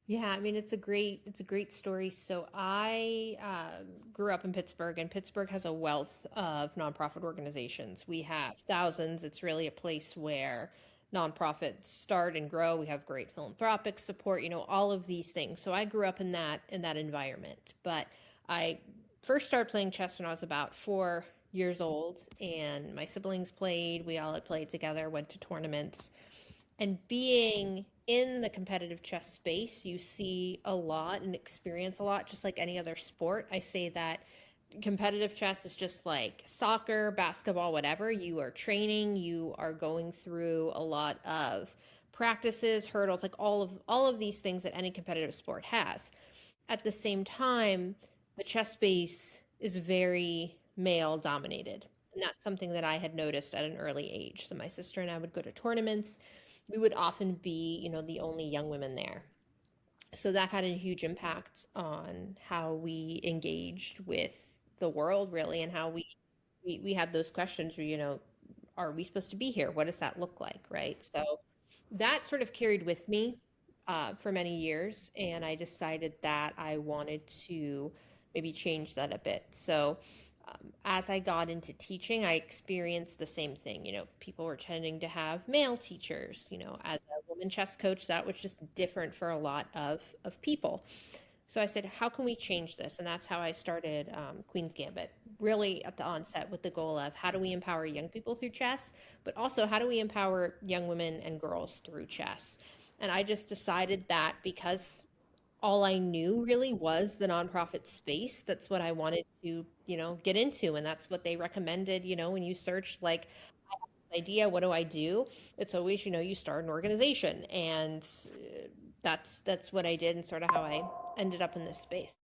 Yeah, I mean it's a great story. So I grew up in Pittsburgh, and Pittsburgh has a wealth of nonprofit organizations. We have thousands. It's really a place where nonprofits start and grow. We have great philanthropic support, all of these things. So I grew up in that environment. But I first started playing chess when I was about 4 years old, and my siblings played. We all had played together, went to tournaments. And being in the competitive chess space, you see a lot and experience a lot, just like any other sport. I say that competitive chess is just like soccer, basketball, whatever. You are training, you are going through a lot of practices, hurdles, like all of these things that any competitive sport has. At the same time, the chess space is very male dominated. And that's something that I had noticed at an early age. So my sister and I would go to tournaments. We would often be, the only young women there. So that had a huge impact on how we engaged with the world, really, and how we had those questions where, are we supposed to be here? What does that look like, right? So that sort of carried with me for many years, and I decided that I wanted to maybe change that a bit. So, as I got into teaching, I experienced the same thing. People were tending to have male teachers. As a woman chess coach, that was just different for a lot of people. So I said, how can we change this? And that's how I started Queen's Gambit, really at the onset with the goal of how do we empower young people through chess, but also how do we empower young women and girls through chess? And I just decided that because all I knew really was the nonprofit space, that's what I wanted to, get into. And that's what they recommended, when you search like idea, what do I do? It's always, you start an organization. And that's what I did and sort of how I ended up in this space.